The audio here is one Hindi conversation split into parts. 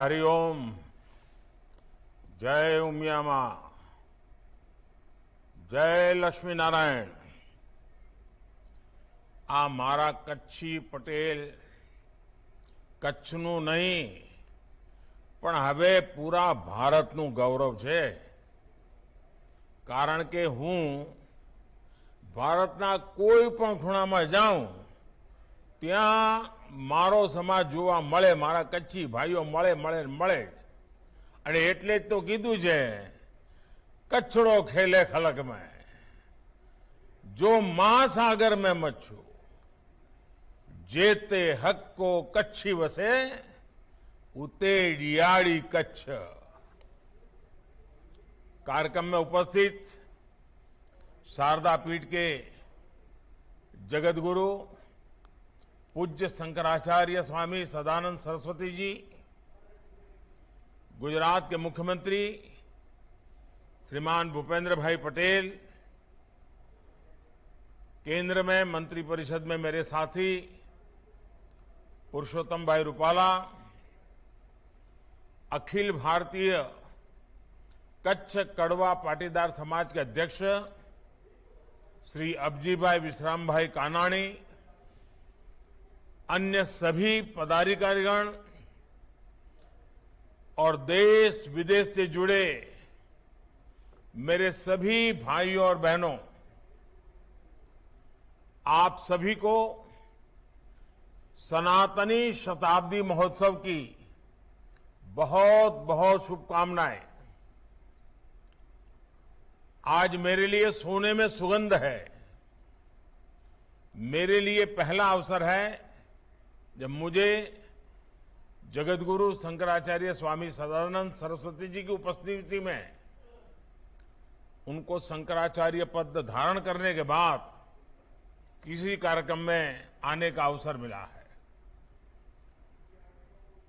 हरिओम। जय उमिया मां। जय लक्ष्मी नारायण। આ મારા કચ્છી પટેલ કચ્છનું નહીં પણ હવે પૂરા ભારતનું ગૌરવ છે, કારણ કે હું ભારતના કોઈ પણ ખૂણામાં જાઉં ત્યાં મારો સમાજ જોવા મળે, મારા કચ્છી ભાઈઓ મળે મળે મળે જ. અને એટલે જ તો કીધું છે, કચ્છડો ખેલે ખલક में, जो महासागर में मच्छू, जेते हक को कच्छी वसे, उते डियाड़ी कच्छ। कार्यक्रम में उपस्थित शारदा पीठ के जगत गुरु पूज्य शंकराचार्य स्वामी सदानंद सरस्वती जी, गुजरात के मुख्यमंत्री श्रीमान भूपेंद्र भाई पटेल, केंद्र में मंत्रिपरिषद में मेरे साथी पुरुषोत्तम भाई रूपाला, अखिल भारतीय कच्छ कड़वा पाटीदार समाज के अध्यक्ष श्री अबजी भाई विश्राम भाई कानाणी, अन्य सभी पदाधिकारीगण और देश विदेश से जुड़े मेरे सभी भाइयों और बहनों, आप सभी को सनातनी शताब्दी महोत्सव की बहुत बहुत शुभकामनाएं। आज मेरे लिए सोने में सुगंध है। मेरे लिए पहला अवसर है जब मुझे जगतगुरु शंकराचार्य स्वामी सदानंद सरस्वती जी की उपस्थिति में उनको शंकराचार्य पद धारण करने के बाद किसी कार्यक्रम में आने का अवसर मिला है।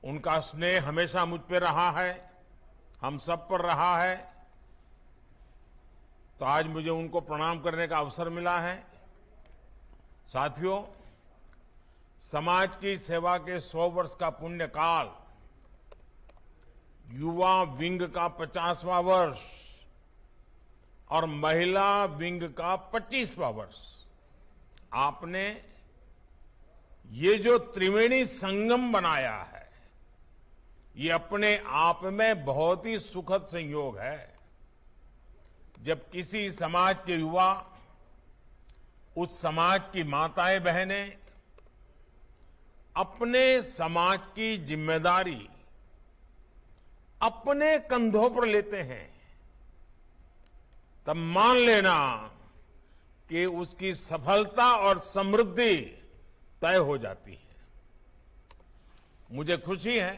उनका स्नेह हमेशा मुझ पर रहा है, हम सब पर रहा है, तो आज मुझे उनको प्रणाम करने का अवसर मिला है। साथियों, समाज की सेवा के 100 वर्ष का पुण्य काल, युवा विंग का 50वां वर्ष और महिला विंग का 25वां वर्ष, आपने ये जो त्रिवेणी संगम बनाया है, ये अपने आप में बहुत ही सुखद संयोग है। जब किसी समाज के युवा उस समाज की माताएं बहनें अपने समाज की जिम्मेदारी अपने कंधों पर लेते हैं, तब मान लेना कि उसकी सफलता और समृद्धि तय हो जाती है। मुझे खुशी है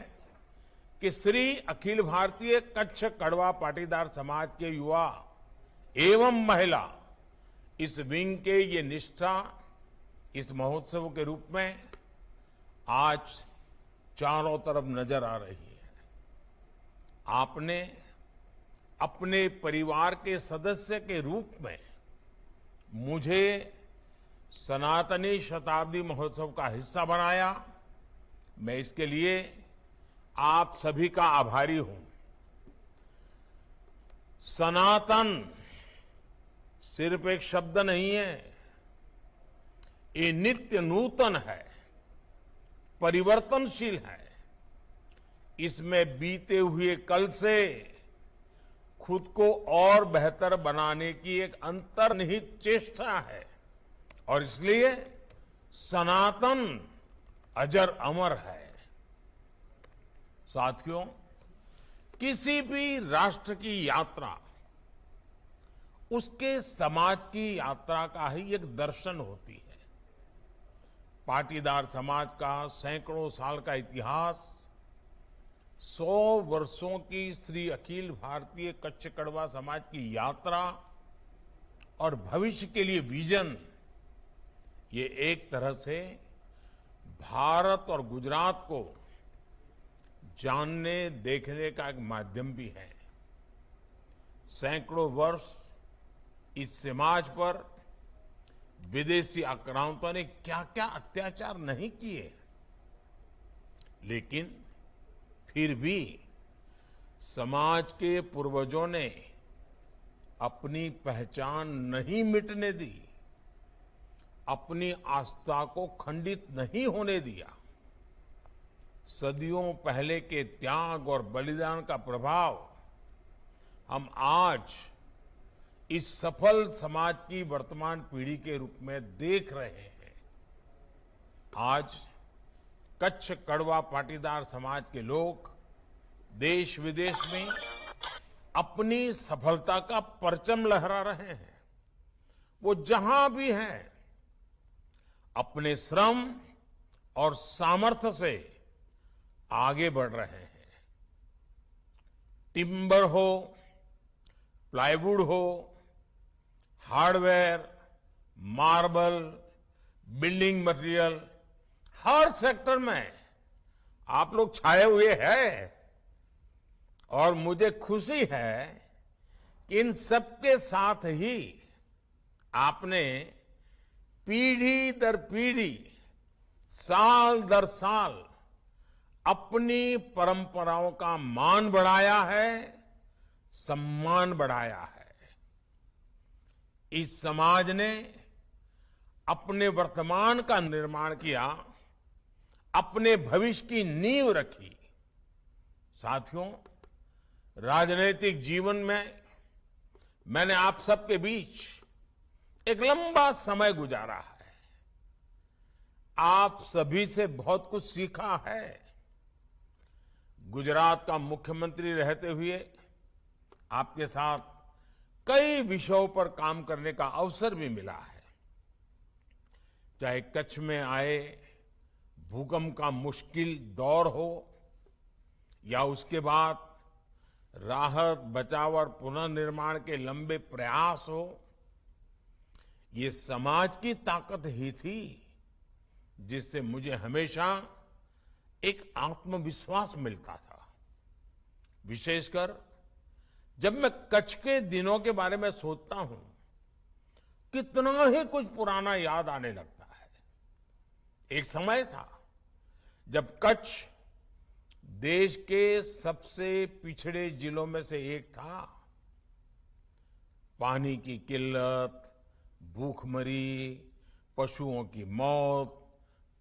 कि श्री अखिल भारतीय कच्छ कड़वा पाटीदार समाज के युवा एवं महिला इस विंग के ये निष्ठा इस महोत्सव के रूप में आज चारों तरफ नजर आ रही है। आपने अपने परिवार के सदस्य के रूप में मुझे सनातनी शताब्दी महोत्सव का हिस्सा बनाया। मैं इसके लिए आप सभी का आभारी हूं। सनातन सिर्फ एक शब्द नहीं है, ये नित्य नूतन है, परिवर्तनशील है। इसमें बीते हुए कल से खुद को और बेहतर बनाने की एक अंतर्निहित चेष्टा है, और इसलिए सनातन अजर अमर है। साथियों, किसी भी राष्ट्र की यात्रा उसके समाज की यात्रा का ही एक दर्शन होती है। पाटीदार समाज का सैकड़ों साल का इतिहास, 100 वर्षों की श्री अखिल भारतीय कच्छ कड़वा समाज की यात्रा और भविष्य के लिए विजन, ये एक तरह से भारत और गुजरात को जानने देखने का एक माध्यम भी है। सैकड़ों वर्ष इस समाज पर विदेशी आक्रांतों ने क्या क्या अत्याचार नहीं किए, लेकिन फिर भी समाज के पूर्वजों ने अपनी पहचान नहीं मिटने दी, अपनी आस्था को खंडित नहीं होने दिया। सदियों पहले के त्याग और बलिदान का प्रभाव हम आज इस सफल समाज की वर्तमान पीढ़ी के रूप में देख रहे हैं। आज कच्छ कड़वा पाटीदार समाज के लोग देश विदेश में अपनी सफलता का परचम लहरा रहे हैं। वो जहां भी हैं अपने श्रम और सामर्थ्य से आगे बढ़ रहे हैं। टिम्बर हो, प्लाईवुड हो, हार्डवेयर, मार्बल, बिल्डिंग मटेरियल, हर सेक्टर में आप लोग छाए हुए हैं और मुझे खुशी है कि इन सबके साथ ही आपने पीढ़ी दर पीढ़ी, साल दर साल अपनी परंपराओं का मान बढ़ाया है, सम्मान बढ़ाया है। इस समाज ने अपने वर्तमान का निर्माण किया, अपने भविष्य की नींव रखी। साथियों, राजनीतिक जीवन में मैंने आप सबके बीच एक लंबा समय गुजारा है। आप सभी से बहुत कुछ सीखा है। गुजरात का मुख्यमंत्री रहते हुए आपके साथ कई विषयों पर काम करने का अवसर भी मिला है। चाहे कच्छ में आए भूकंप का मुश्किल दौर हो या उसके बाद राहत, बचाव और पुनर्निर्माण के लंबे प्रयास हो, ये समाज की ताकत ही थी जिससे मुझे हमेशा एक आत्मविश्वास मिलता था। विशेषकर जब मैं कच्छ के दिनों के बारे में सोचता हूं, कितना ही कुछ पुराना याद आने लगता है। एक समय था जब कच्छ देश के सबसे पिछड़े जिलों में से एक था। पानी की किल्लत, भूखमरी, पशुओं की मौत,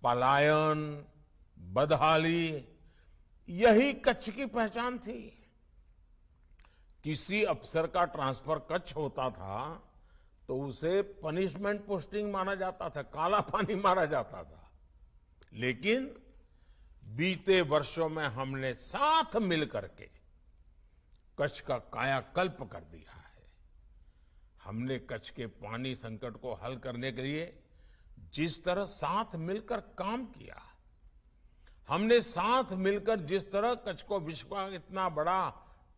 पलायन, बदहाली, यही कच्छ की पहचान थी। किसी अफसर का ट्रांसफर कच्छ होता था तो उसे पनिशमेंट पोस्टिंग माना जाता था, काला पानी मारा जाता था। लेकिन बीते वर्षों में हमने साथ मिलकर के कच्छ का कायाकल्प कर दिया है। हमने कच्छ के पानी संकट को हल करने के लिए जिस तरह साथ मिलकर काम किया, हमने साथ मिलकर जिस तरह कच्छ को विश्व का इतना बड़ा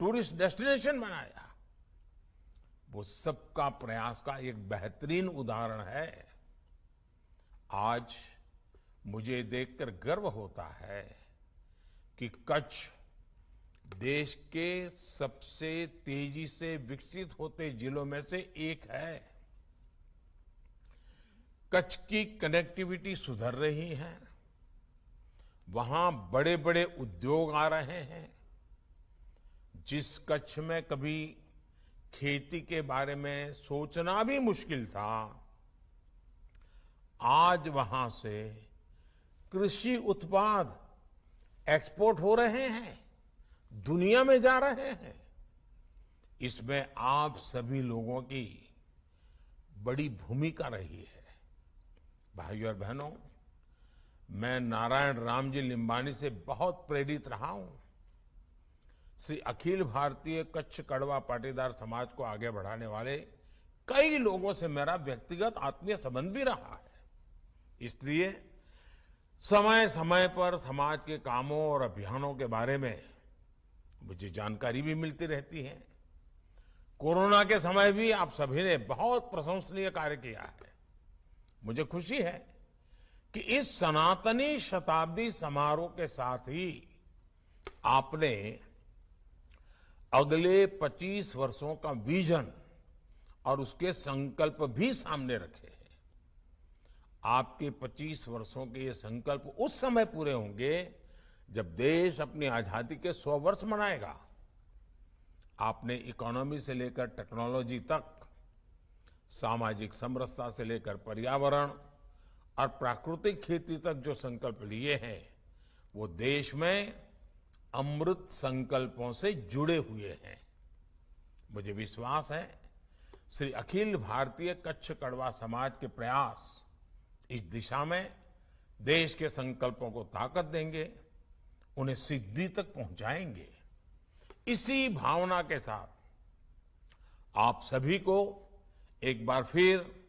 टूरिस्ट डेस्टिनेशन बनाया, वो सबका प्रयास का एक बेहतरीन उदाहरण है। आज मुझे देखकर गर्व होता है कि कच्छ देश के सबसे तेजी से विकसित होते जिलों में से एक है। कच्छ की कनेक्टिविटी सुधर रही है, वहां बड़े बड़े उद्योग आ रहे हैं। जिस कच्छ में कभी खेती के बारे में सोचना भी मुश्किल था, आज वहां से कृषि उत्पाद एक्सपोर्ट हो रहे हैं, दुनिया में जा रहे हैं। इसमें आप सभी लोगों की बड़ी भूमिका रही है। भाइयों और बहनों, मैं नारायण रामजी लिम्बानी से बहुत प्रेरित रहा हूं। श्री अखिल भारतीय कच्छ कड़वा पाटीदार समाज को आगे बढ़ाने वाले कई लोगों से मेरा व्यक्तिगत आत्मीय संबंध भी रहा है। इसलिए समय समय पर समाज के कामों और अभियानों के बारे में मुझे जानकारी भी मिलती रहती है। कोरोना के समय भी आप सभी ने बहुत प्रशंसनीय कार्य किया है। मुझे खुशी है कि इस सनातनी शताब्दी समारोह के साथ ही आपने अगले 25 वर्षों का विजन और उसके संकल्प भी सामने रखे हैं। आपके 25 वर्षों के ये संकल्प उस समय पूरे होंगे जब देश अपनी आजादी के 100 वर्ष मनाएगा, आपने इकोनॉमी से लेकर टेक्नोलॉजी तक, सामाजिक समरसता से लेकर पर्यावरण और प्राकृतिक खेती तक जो संकल्प लिए हैं, वो देश में अमृत संकल्पों से जुड़े हुए हैं। मुझे विश्वास है श्री अखिल भारतीय कच्छ कड़वा समाज के प्रयास इस दिशा में देश के संकल्पों को ताकत देंगे, उन्हें सिद्धि तक पहुंचाएंगे। इसी भावना के साथ आप सभी को एक बार फिर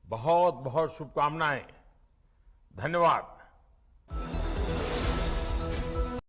बहुत बहुत शुभकामनाएं। धन्यवाद।